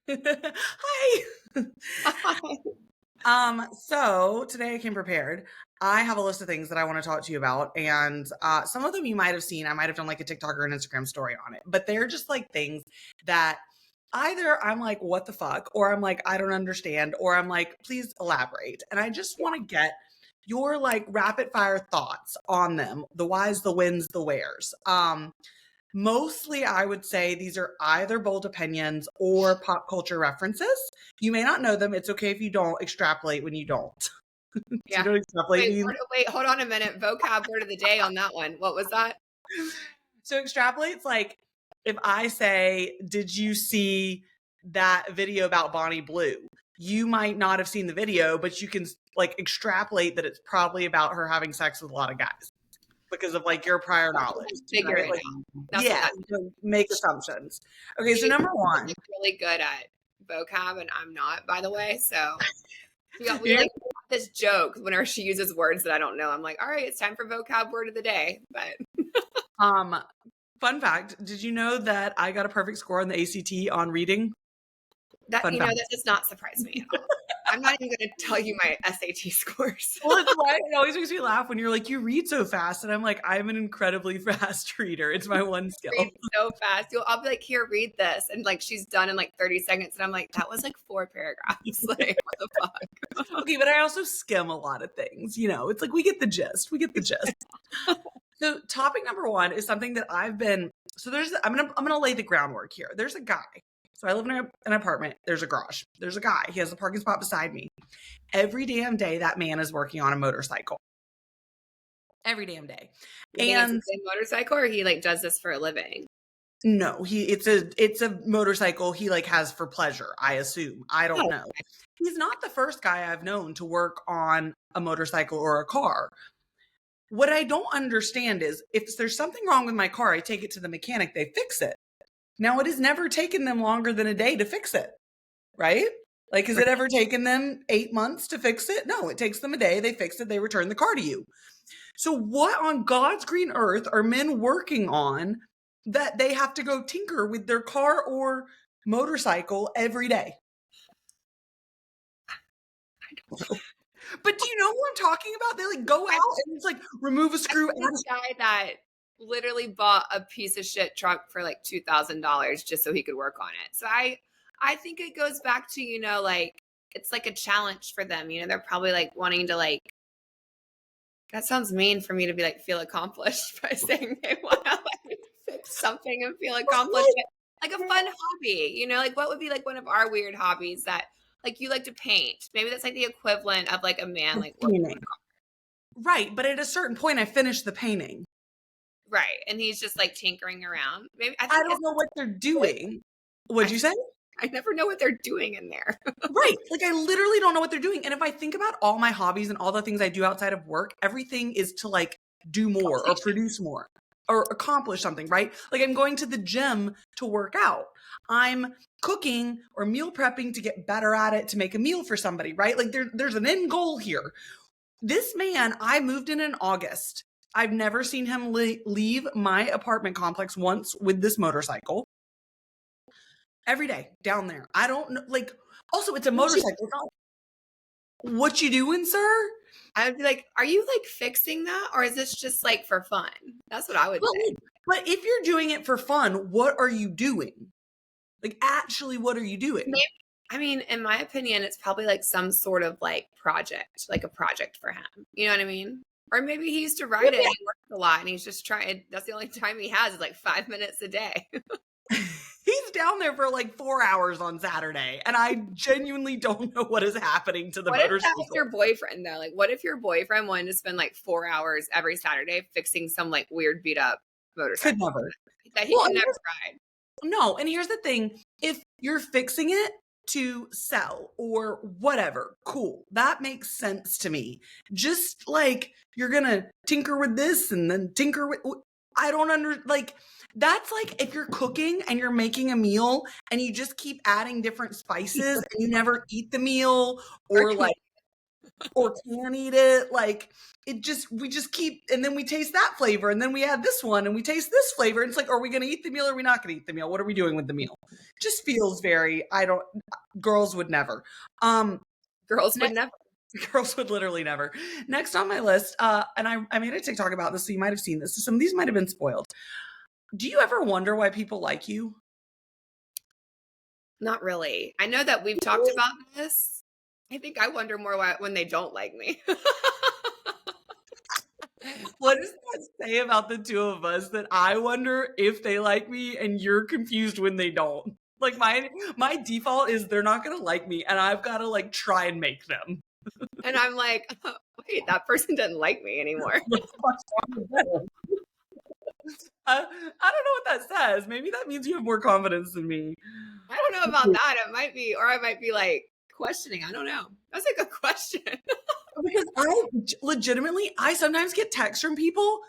Hi. So today I came prepared. I have a list of things that I want to talk to you about, and some of them you might have seen. I might have done like a TikTok or an Instagram story on it, but they're just like things that either I'm like, what the fuck, or I'm like, I don't understand, or I'm like, please elaborate. And I just want to get your like rapid fire thoughts on them, the whys, the wins, the wheres. Mostly, I would say these are either bold opinions or pop culture references. You may not know them. It's okay if you don't extrapolate when you don't. So you Yeah. don't extrapolate Wait, means. wait, hold on a minute. Vocab word of the day on that one. What was that? So extrapolate's like if I say, "Did you see that video about Bonnie Blue?" You might not have seen the video, but you can like extrapolate that it's probably about her having sex with a lot of guys because of like your prior knowledge, Figure right? it Like, out. That's what yeah, that you can make assumptions. Okay, so means. number She's one. like really good at vocab, and I'm not, by the way. So we Here like this joke whenever she uses words that I don't know. I'm like, all right, it's time for vocab word of the day. But Um, fun fact, did you know that I got a perfect score on the ACT on reading? that Fun fact. that does not surprise me at all. I'm not even going to tell you my SAT scores. Well, it's why it always makes me laugh when you're like, you read so fast. And I'm like, I'm an incredibly fast reader. It's my one skill. Read so fast. I'll be like, here, read this. And like she's done in like 30 seconds. And I'm like, that was like 4 paragraphs. Like, what the fuck? Okay, but I also skim a lot of things. You know, it's like we get the gist. We get the gist. So topic number one is something that I've been I'm gonna lay the groundwork here. There's a guy. So I live in an apartment. There's a garage. There's a guy. He has a parking spot beside me. Every damn day that man is working on a motorcycle. Every damn day. You think it's And the same motorcycle or he like does this for a living? no, it's a motorcycle he like has for pleasure, I assume. I don't Oh, know. He's not the first guy I've known to work on a motorcycle or a car. What I don't understand is if there's something wrong with my car, I take it to the mechanic, they fix it. Now, it has never taken them longer than a day to fix it, right? Like, has it ever taken them 8 months to fix it? No, it takes them a day. They fix it. They return the car to you. So, what on God's green earth are men working on that they have to go tinker with their car or motorcycle every day? I don't know. But do you know what I'm talking about? They like go out and it's like remove a screw. This guy that literally bought a piece of shit truck for like $2,000 just so he could work on it. So I think it goes back to, like it's like a challenge for them. They're probably like wanting to like that sounds mean for me to be like feel accomplished by saying they want to like fix something and feel accomplished. Like a fun hobby, like what would be like one of our weird hobbies that like you like to paint? Maybe that's like the equivalent of like a man like working on a car. Right, but at a certain point, I finished the painting. Right, and he's just like tinkering around. Maybe I I think don't know what they're doing. What'd you say? I never know what they're doing in there. Right. Like I literally don't know what they're doing. And if I think about all my hobbies and all the things I do outside of work, everything is to like do more or produce more or accomplish something, right? Like I'm going to the gym to work out. I'm cooking or meal prepping to get better at it to make a meal for somebody, right? Like there's an end goal here. This man, I moved in August. I've never seen him leave my apartment complex once with this motorcycle. Every day down there. I don't know. Like, also, it's a motorcycle. It's not, what you doing, sir? I would be like, are you like fixing that? Or is this just like for fun? That's what I would say. But if you're doing it for fun, what are you doing? Like, actually, what are you doing? Maybe, I mean, in my opinion, it's probably like some sort of like project, like a project for him. You know what I mean? Or maybe he used to ride it and he works a lot and he's just trying. That's the only time he has is like 5 minutes a day. He's down there for like 4 hours on Saturday, and I genuinely don't know what is happening to the motorcycle. What if that was your boyfriend though? Like, what if your boyfriend wanted to spend like 4 hours every Saturday fixing some like weird beat up motorcycle Could never. that he could never ride? No, and here's the thing: if you're fixing it to sell or whatever, cool, that makes sense to me. Just like you're gonna tinker with this and then tinker with, I don't like. That's like if you're cooking and you're making a meal and you just keep adding different spices and you never eat the meal or like, or can't eat it. Like we just keep, and then we taste that flavor, and then we add this one, and we taste this flavor. And it's like, are we going to eat the meal or are we not going to eat the meal? What are we doing with the meal? Just feels very, girls would never. Girls would Next, never. girls would literally never. Next on my list, and I made a TikTok about this, so you might have seen this. So some of these might have been spoiled. Do you ever wonder why people like you? Not really. I know that we've talked about this. I think I wonder more why when they don't like me. What does that say about the two of us that I wonder if they like me and you're confused when they don't? Like my default is they're not gonna like me and I've gotta like try and make them. And I'm like, oh, wait, that person doesn't like me anymore. I don't know what that says. Maybe that means you have more confidence than me. I don't know about that. It might be, or I might be like questioning. I don't know. That's a good question. Because I sometimes get texts from people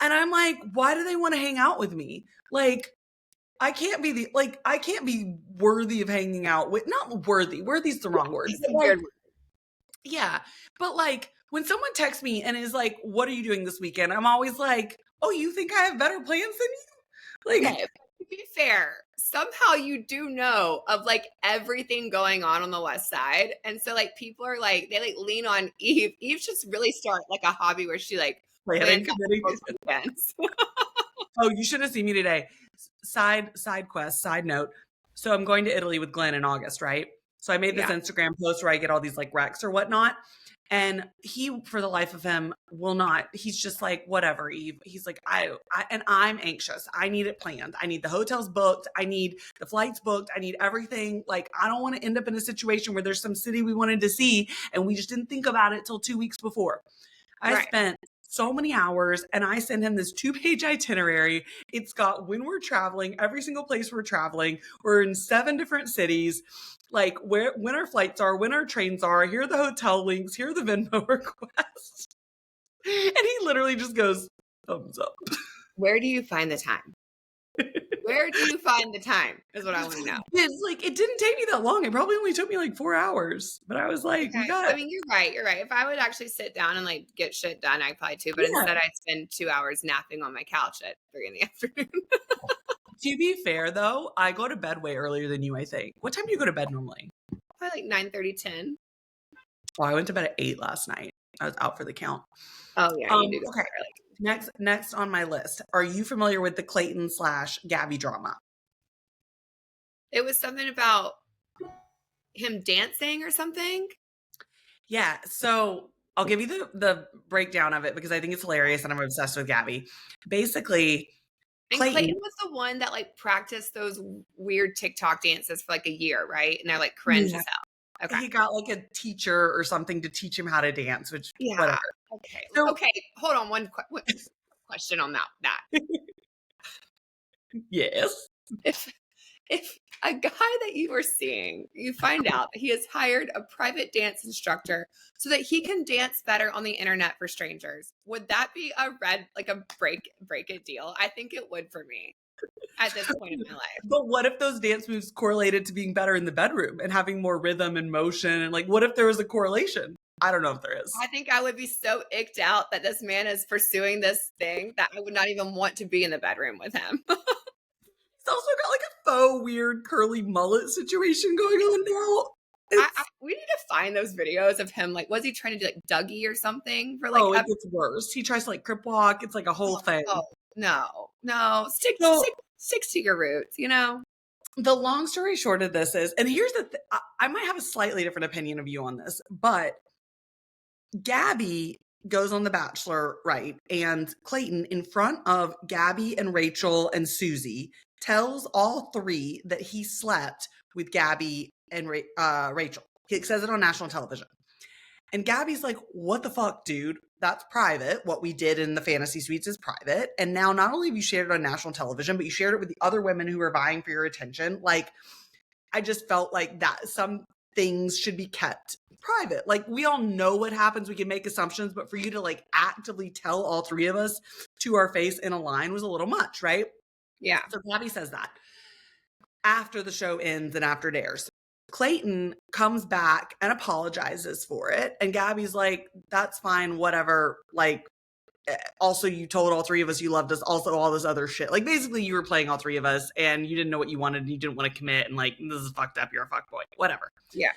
and I'm like, why do they want to hang out with me? Like, I can't be worthy of hanging out with, not worthy. Worthy's the wrong word. It's a weird word. Yeah. But like when someone texts me and is like, what are you doing this weekend? I'm always like, oh, you think I have better plans than you? Like, okay, to be fair, somehow you do know of like everything going on the West Side. And so like people are like, they like lean on Eve. Eve should really start like a hobby where she like planning plans out committee. most weekends. Oh, you should have seen me today. Side quest, side note. So I'm going to Italy with Glenn in August, right? So I made this Yeah. Instagram post where I get all these like recs or whatnot. And he, for the life of him, will not. He's just like, whatever, Eve. He's like, and I'm anxious. I need it planned. I need the hotels booked. I need the flights booked. I need everything. Like, I don't want to end up in a situation where there's some city we wanted to see and we just didn't think about it till 2 weeks before. I Right. spent so many hours and I send him this 2-page itinerary. It's got when we're traveling, every single place we're traveling. We're in 7 different cities, like when our flights are, when our trains are, here are the hotel links, here are the Venmo requests. And he literally just goes, thumbs up. Where do you find the time? Where do you find the time is what I want to know. It's like, it didn't take me that long. It probably only took me like 4 hours, but I was like, Okay. I mean, you're right. You're right. If I would actually sit down and like get shit done, I'd probably too. But Yeah. instead, I'd spend 2 hours napping on my couch at 3 in the afternoon. To be fair though, I go to bed way earlier than you, I think. What time do you go to bed normally? Probably like 9:30, 10. Well, I went to bed at 8 last night. I was out for the count. Oh yeah, you do go Okay. early. Next on my list. Are you familiar with the Clayton / Gabby drama? It was something about him dancing or something. Yeah. So I'll give you the breakdown of it because I think it's hilarious and I'm obsessed with Gabby. Basically, And Clayton was the one that like practiced those weird TikTok dances for like a year, right? And they're like cringe Yeah. as hell. Okay. He got like a teacher or something to teach him how to dance, which Yeah. whatever. Okay. So- Okay. Hold on. One question on that. Yes. If a guy that you are seeing, you find out that he has hired a private dance instructor so that he can dance better on the internet for strangers, would that be a break it deal? I think it would for me at this point in my life. But what if those dance moves correlated to being better in the bedroom and having more rhythm and motion? And like, what if there was a correlation? I don't know if there is. I think I would be so icked out that this man is pursuing this thing that I would not even want to be in the bedroom with him. He's also got like a faux weird curly mullet situation going on now. We need to find those videos of him. Like, was he trying to do like Dougie or something for like? Oh, it gets worse. He tries to like crip walk. It's like a whole thing. Oh no! Stick to your roots. You know. The long story short of this is, and here's the I might have a slightly different opinion of you on this, but Gabby goes on The Bachelor, right? And Clayton, in front of Gabby and Rachel and Susie, tells all 3 that he slept with Gabby and Rachel. He says it on national television. And Gabby's like, what the fuck, dude? That's private. What we did in the fantasy suites is private. And now not only have you shared it on national television, but you shared it with the other women who are vying for your attention. Like, I just felt like that some things should be kept private. Like, we all know what happens. We can make assumptions, but for you to like actively tell all 3 of us to our face in a line was a little much, right? Yeah. So Gabby says that after the show ends and after it airs. Clayton comes back and apologizes for it. And Gabby's like, that's fine, whatever. Like, also, you told all three of us you loved us, also all this other shit. Like, basically, you were playing all three of us and you didn't know what you wanted and you didn't want to commit. And like, this is fucked up. You're a fuckboy. Whatever. Yeah.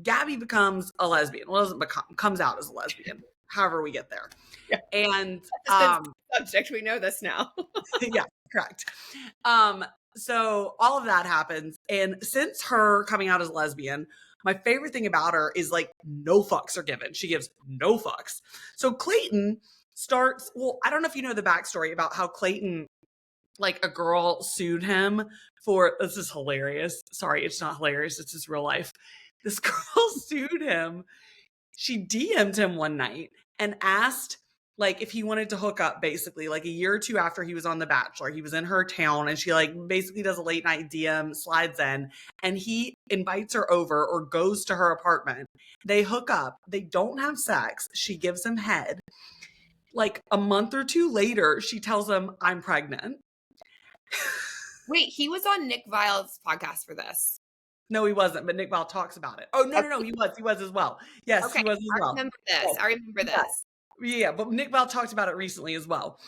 Gabby becomes a lesbian. Well, doesn't become, comes out as a lesbian. However we get there. Yeah. And subject, we know this now. yeah, correct. So all of that happens. And since her coming out as lesbian, my favorite thing about her is like no fucks are given. She gives no fucks. So Clayton starts, well, I don't know if you know the backstory about how Clayton, like a girl sued him for, this is hilarious. Sorry, it's not hilarious. It's just real life. This girl sued him. She DM'd him one night and asked like if he wanted to hook up, basically like a year or two after he was on The Bachelor. He was in her town and she like basically does a late night DM, slides in, and he invites her over or goes to her apartment. They hook up. They don't have sex. She gives him head. Like a month or two later, she tells him, I'm pregnant. Wait, he was on Nick Vile's podcast for this. No, he wasn't, but Nick Vile talks about it. Oh, no, he was as well. Yes, okay, he was as well. I remember this. Yeah, but Nick Vile talked about it recently as well.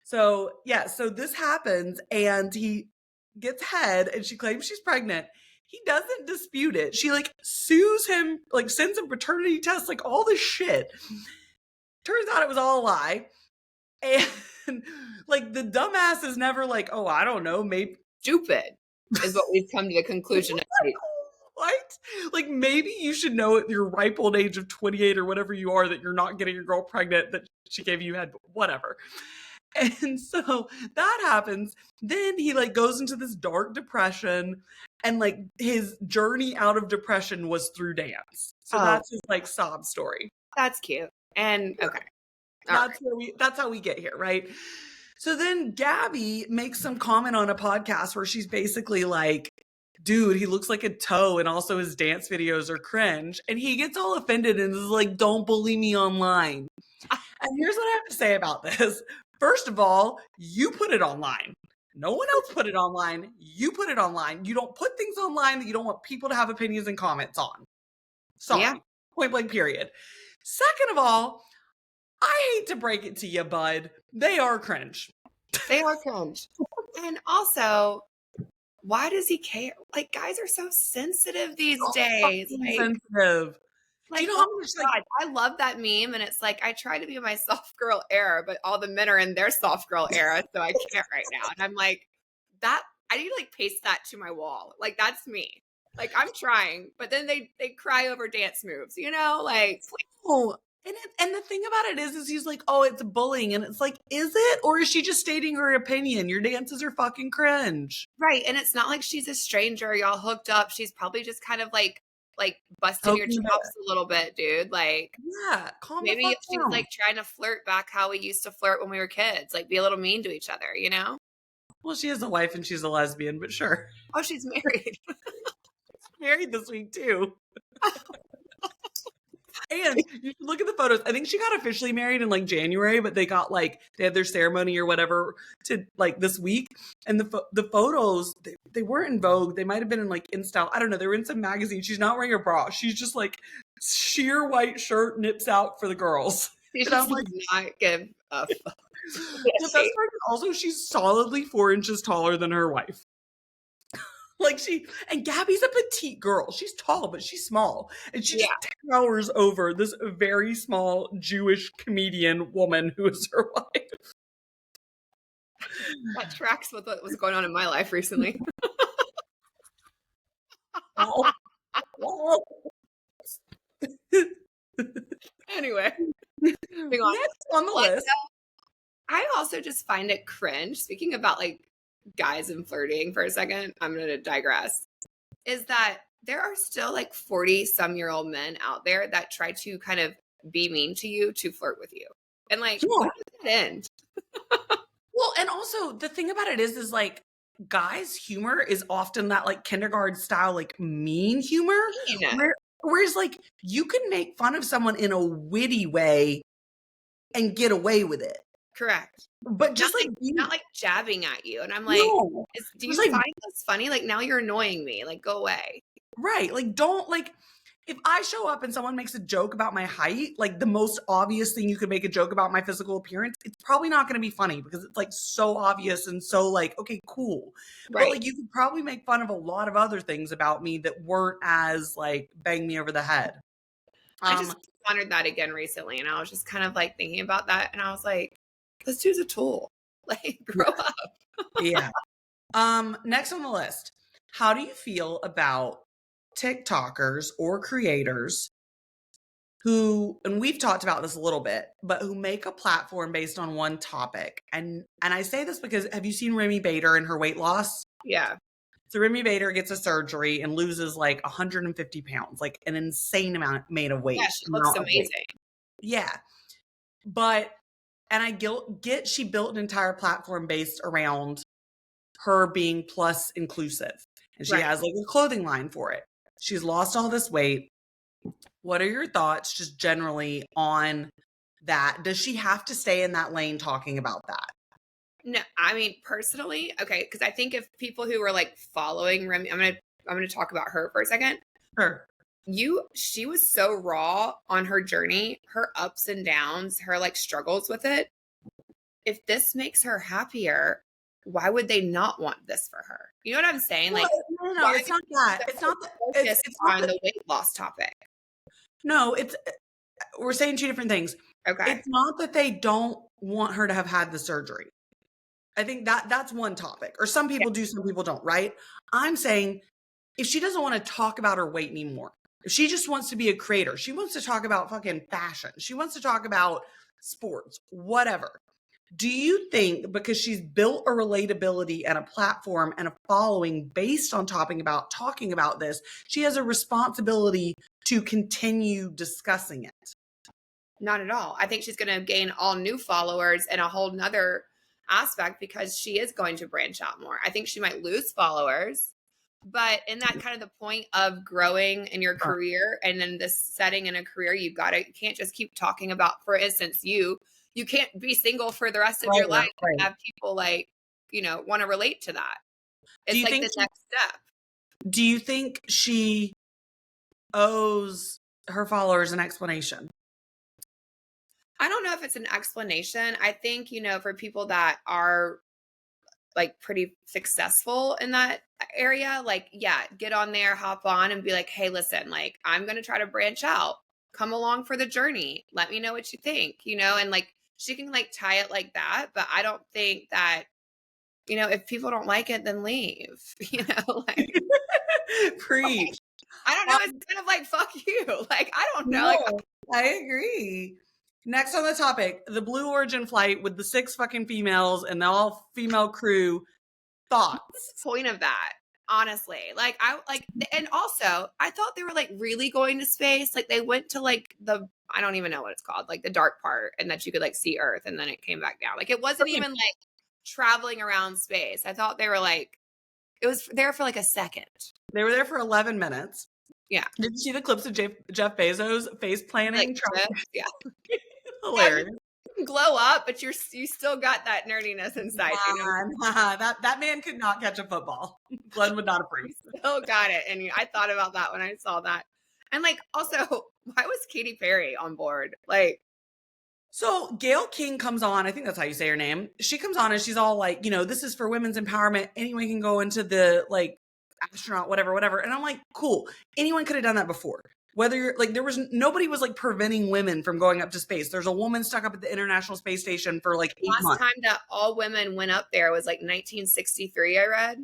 So this happens and he gets head and she claims she's pregnant. He doesn't dispute it. She like sues him, like sends him paternity tests, like all this shit. Turns out it was all a lie. And like the dumbass is never like, oh, I don't know, maybe stupid is what we've come to the conclusion of. What? Like maybe you should know at your ripe old age of 28 or whatever you are that you're not getting your girl pregnant, that she gave you head, whatever. And so that happens. Then he like goes into this dark depression and like his journey out of depression was through dance. So that's his like sob story. That's cute. And okay. That's how we get here, right? So then Gabby makes some comment on a podcast where she's basically like, dude, he looks like a toe and also his dance videos are cringe. And he gets all offended and is like, don't bully me online. And here's what I have to say about this. First of all, you put it online. No one else put it online. You put it online. You don't put things online that you don't want people to have opinions and comments on. Sorry. Yeah. Point blank period. Second of all, I hate to break it to you, bud. They are cringe. They are cringe. And also, why does he care? Like, guys are so sensitive these days. Like, sensitive. Like, do you know how much, like, I love that meme, and it's like I try to be in my soft girl era, but all the men are in their soft girl era, so I can't right now. And I'm like, that I need to like paste that to my wall. Like, that's me. Like, I'm trying, but then they cry over dance moves, you know? Like, oh. And the thing about it is he's like, oh, it's bullying. And it's like, is it? Or is she just stating her opinion? Your dances are fucking cringe. Right. And it's not like she's a stranger. Y'all hooked up. She's probably just kind of like busting your chops a little bit, dude. Like, yeah, maybe if she was like trying to flirt back how we used to flirt when we were kids, like be a little mean to each other, you know? Well, she has a wife and she's a lesbian, but sure. Oh, she's married. Married this week too. And you should look at the photos. I think she got officially married in like January, but they had their ceremony or whatever to like this week. And the photos, they weren't in Vogue. They might have been in like InStyle. I don't know. They were in some magazine. She's not wearing a bra. She's just like sheer white shirt, nips out for the girls. She just like not give a fuck. The best part is also she's solidly 4 inches taller than her wife. Like and Gabby's a petite girl. She's tall, but she's small. And she just towers over this very small Jewish comedian woman who is her wife. That tracks with what was going on in my life recently. Anyway, next on the list. I also just find it cringe. Speaking about like guys and flirting for a second, I'm going to digress, is that there are still like 40-some-year-old men out there that try to kind of be mean to you to flirt with you. And like, when does that end? Well, and also the thing about it is like guys' humor is often that like kindergarten style, like mean humor. Yeah. Whereas like you can make fun of someone in a witty way and get away with it. Correct. But just not like jabbing at you. And I'm like, do you find this funny? Like, now you're annoying me. Like, go away. Right. Like, don't like, if I show up and someone makes a joke about my height, like the most obvious thing you could make a joke about my physical appearance, it's probably not going to be funny because it's like so obvious and so like, okay, cool. But Right. like, you could probably make fun of a lot of other things about me that weren't as like bang me over the head. I just pondered that again recently, and I was just kind of like thinking about that, and I was like, this dude's a tool. Like, grow up. Yeah. Next on the list, how do you feel about TikTokers or creators who, and we've talked about this a little bit, but who make a platform based on one topic? And I say this because, have you seen Remy Bader and her weight loss? Yeah. So Remy Bader gets a surgery and loses like 150 pounds, like an insane amount of weight. Yeah, she looks amazing. Yeah. But, and I get she built an entire platform based around her being plus inclusive. And she Right. has like a clothing line for it. She's lost all this weight. What are your thoughts just generally on that? Does she have to stay in that lane talking about that? No, I mean, personally, okay, because I think if people who were like following Remy, I'm gonna talk about her for a second. Sure. She was so raw on her journey, her ups and downs, her like struggles with it. If this makes her happier, why would they not want this for her? You know what I'm saying? Like, No, it's not that. It's not that. Focus It's not on that, the weight loss topic. no, it's, we're saying two different things. Okay. It's not that they don't want her to have had the surgery. I think that's one topic. Or some people do, some people don't, right? I'm saying if she doesn't want to talk about her weight anymore, if she just wants to be a creator, she wants to talk about fucking fashion, she wants to talk about sports, whatever. Do you think because she's built a relatability and a platform and a following based on talking about this, she has a responsibility to continue discussing it? Not at all. I think she's going to gain all new followers and a whole nother aspect because she is going to branch out more. I think she might lose followers, but in that kind of the point of growing in your career and then this setting in a career, you can't just keep talking about, for instance, you can't be single for the rest of your life and have people like, want to relate to that. It's like the next step. Do you think she owes her followers an explanation? I don't know if it's an explanation. I think, for people that are like pretty successful in that area, like, yeah, get on there, hop on and be like, hey, listen, like, I'm going to try to branch out. Come along for the journey. Let me know what you think, and like, she can like tie it like that. But I don't think that, if people don't like it, then leave, like. Preach. I don't know. It's kind of like, fuck you. Like, I don't know. No, Like, I agree. Next on the topic, the Blue Origin flight with the 6 fucking females and the all female crew. Thoughts? What's the point of that? Honestly, like, and also I thought they were like really going to space. Like, they went to like I don't even know what it's called, like the dark part, and that you could like see Earth, and then it came back down. Like, it wasn't even like traveling around space. I thought they were like, it was there for like a second. They were there for 11 minutes. Yeah. Did you see the clips of Jeff Bezos face planning? Like, yeah. Hilarious. You can glow up, but you still got that nerdiness inside. That man could not catch a football. Glenn would not approve. Still got it. And I thought about that when I saw that. And like, also, why was Katy Perry on board? Like, so Gayle King comes on. I think that's how you say her name. She comes on and she's all like, this is for women's empowerment. Anyone can go into the like astronaut, whatever. And I'm like, cool. Anyone could have done that before. Whether you're like, nobody was like preventing women from going up to space. There's a woman stuck up at the International Space Station for like 8 months. Last time that all women went up there was like 1963, I read.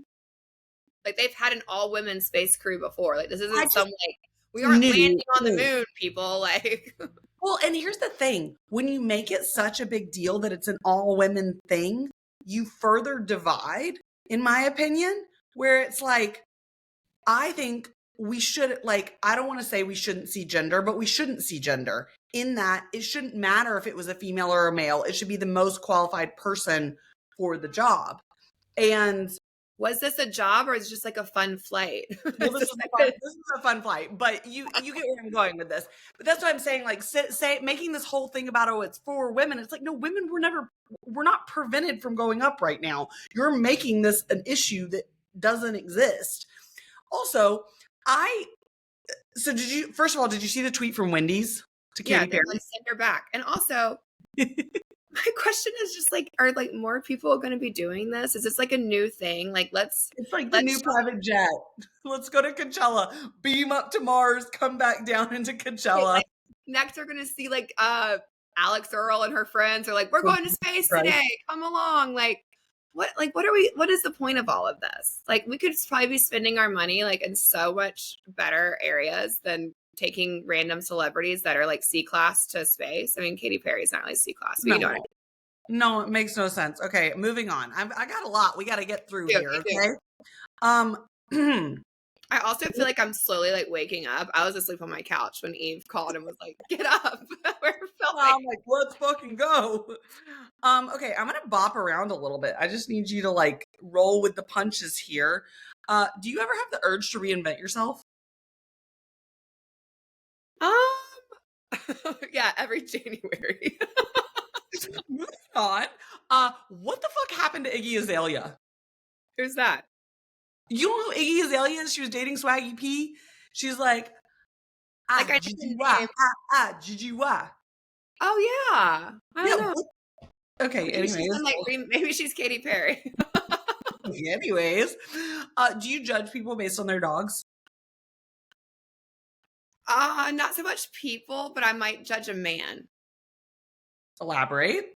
Like, they've had an all women space crew before. Like, this isn't some like, we aren't landing on the moon, people. Like, well, and here's the thing. When you make it such a big deal that it's an all women thing, you further divide, in my opinion, where it's like, I think we should, like, I don't want to say we shouldn't see gender, but we shouldn't see gender in that it shouldn't matter if it was a female or a male. It should be the most qualified person for the job. And was this a job or is it just like a fun flight? Well, this is a fun flight, but you get where I'm going with this. But that's what I'm saying. Like, making this whole thing about, oh, it's for women. It's like, no, women we're not prevented from going up right now. You're making this an issue that doesn't exist. Also, I So first of all, did you see the tweet from Wendy's to Yeah, Katy they're Perry? like, send her back. And also, my question is just like, are like more people going to be doing this? Is this like a new thing? Like, It's like the new let's private jet. Let's go to Coachella, beam up to Mars, come back down into Coachella. like next we're going to see like Alex Earl and her friends are like, we're going to space Right. today. Come along. What are we, what is the point of all of this? Like, we could probably be spending our money like in so much better areas than taking random celebrities that are like C class to space. I mean, Katy Perry's not really C class, but No. you know what I mean. No, it makes no sense. Okay, moving on. I got a lot we got to get through here. Me too. Okay. Um. I also feel like I'm slowly like waking up. I was asleep on my couch when Eve called and was like, "Get up, we're filming." I'm like, let's fucking go. Okay, I'm gonna bop around a little bit. I just need you to like roll with the punches here. Do you ever have the urge to reinvent yourself? Yeah, every January. Moving on. What the fuck happened to Iggy Azalea? Who's that? You don't know who Iggy Azalea is? She was dating Swaggy P. She's like, Like, I Gigi know wa, the name. Gigi wa. Oh yeah, I Yeah. don't know. Okay. Maybe Anyways. she's in, like, maybe she's Katy Perry. Anyways, do you judge people based on their dogs? Not so much people, but I might judge a man. Elaborate.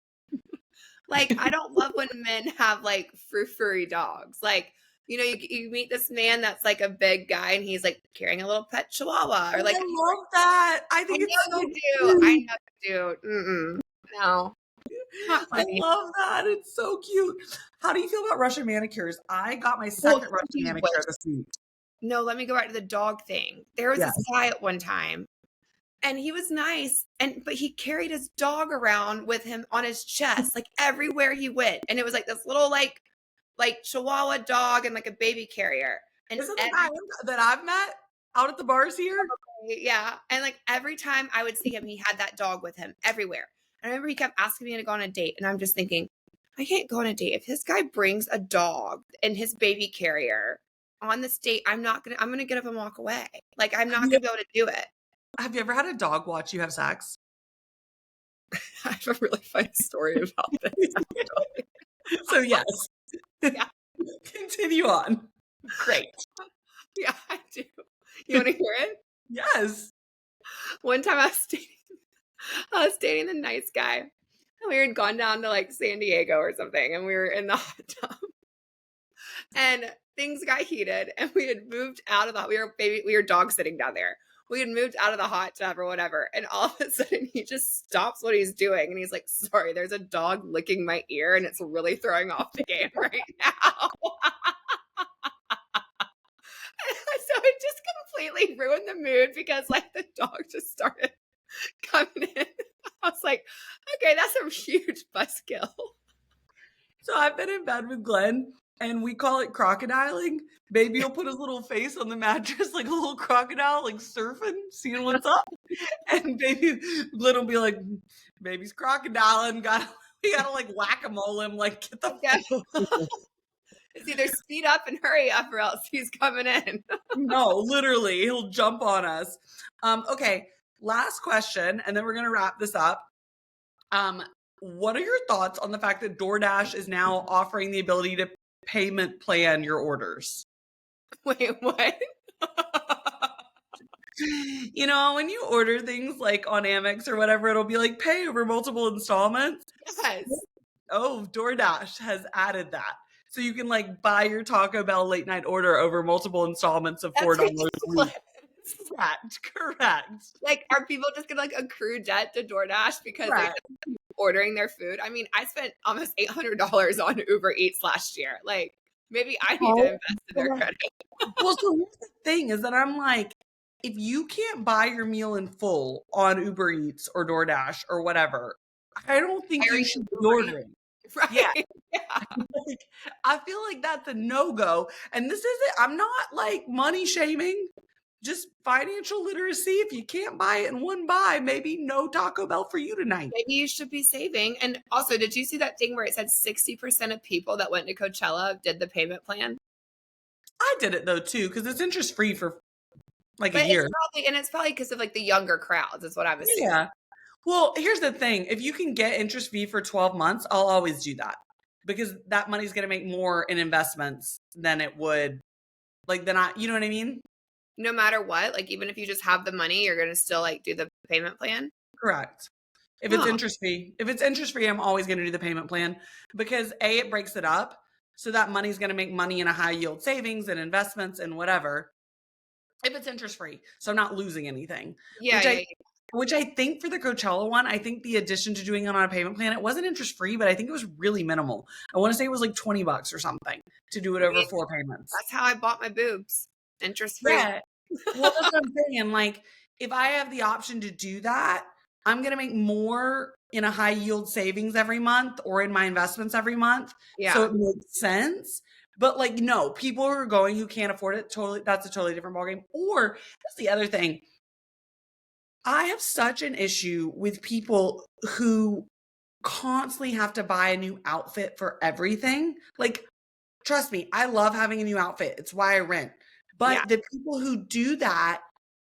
Like, I don't love when men have like furry dogs. Like, you know, you meet this man that's like a big guy and he's like carrying a little pet chihuahua or like. I love that. I I think know it's so you do. cute. I know you do. Mm-mm. No, not I funny. love that. It's so cute. How do you feel about Russian manicures? I got my second Russian manicure this week. No, let me go back to the dog thing. There was this guy at one time, and he was nice, but he carried his dog around with him on his chest, like everywhere he went, and it was like this little like Chihuahua dog and like a baby carrier. And Is it the guy that I've met out at the bars here? yeah, and like every time I would see him, he had that dog with him everywhere. And I remember he kept asking me to go on a date, and I'm just thinking, I can't go on a date if this guy brings a dog and his baby carrier on this date. I'm gonna get up and walk away. Like, I'm not gonna be able to do it. Have you ever had a dog watch you have sex? I have a really funny story about this. So yes. Yeah. Continue on. Great. Yeah, I do. You want to hear it? Yes. One time I was dating the nice guy. And we had gone down to like San Diego or something, and we were in the hot tub. And things got heated, and we had moved out of we were dog sitting down there. We had moved out of the hot tub or whatever, and all of a sudden he just stops what he's doing, and he's like, "Sorry, there's a dog licking my ear, and it's really throwing off the game right now." So it just completely ruined the mood because like the dog just started coming in. I was like, okay, that's a huge buzzkill. So I've been in bed with Glenn, and we call it crocodiling. Baby will put his little face on the mattress like a little crocodile, like surfing, seeing what's up. And Glenn will be like, baby's crocodiling. We gotta like whack-a-mole him, like get the fuck. It's either speed up and hurry up or else he's coming in. No, literally, he'll jump on us. Okay, last question, and then we're gonna wrap this up. What are your thoughts on the fact that DoorDash is now offering the ability to payment plan your orders? Wait, what? You know, when you order things like on Amex or whatever, it'll be like pay over multiple installments. Yes. Oh, DoorDash has added that. So you can like buy your Taco Bell late night order over multiple installments of $4 a week. Correct. Like, are people just gonna like accrue debt to DoorDash because Correct. they're ordering their food? I mean, I spent almost $800 on Uber Eats last year. Like, maybe I need to invest in their credit. Well, so here's the thing is that I'm like, if you can't buy your meal in full on Uber Eats or DoorDash or whatever, I don't think you should be ordering. Right. Yeah. Yeah. Like, I feel like that's a no-go. And this isn't, I'm not like money shaming, just financial literacy. If you can't buy it in one buy, maybe no Taco Bell for you tonight. Maybe you should be saving. And also, did you see that thing where it said 60% of people that went to Coachella did the payment plan? I did it though too, because it's interest free for like a But year. it's probably because of like the younger crowds is what I'm assuming. Yeah. Well, here's the thing. If you can get interest fee for 12 months, I'll always do that because that money's going to make more in investments than it would you know what I mean? No matter what, like even if you just have the money, you're gonna still like do the payment plan. Correct. If Oh, it's interest free, I'm always going to do the payment plan because it breaks it up. So that money's going to make money in a high yield savings and investments and whatever. If it's interest free, so I'm not losing anything, yeah, which yeah, I yeah. which I think for the Coachella one, I think the addition to doing it on a payment plan, it wasn't interest free, but I think it was really minimal. I want to say it was like $20 or something to do it I over mean, 4 payments. that's how I bought my boobs, interest free. Yeah. Well, that's what I'm saying. Like, if I have the option to do that, I'm going to make more in a high yield savings every month or in my investments every month. So Yeah, it makes sense. But like, no, people who are going who can't afford it, that's a totally different ballgame. Or that's the other thing. I have such an issue with people who constantly have to buy a new outfit for everything. Like, trust me, I love having a new outfit. It's why I rent. yeah. But the people who do that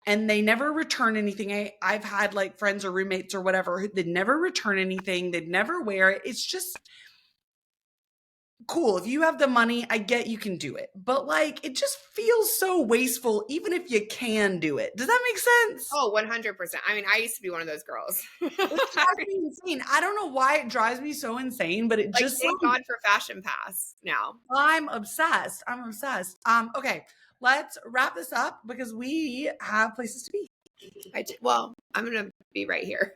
and they never return anything, I've had like friends or roommates or whatever, they never return anything. They'd never wear it. It's just cool. If you have the money, I get you can do it. But like, it just feels so wasteful, even if you can do it. Does that make sense? Oh, 100%. I mean, I used to be one of those girls. It drives me insane. I don't know why it drives me so insane, but it Like, just thank God for Fashion Pass now. I'm obsessed. I'm obsessed. Okay, let's wrap this up because we have places to be. Well, I'm gonna be right here.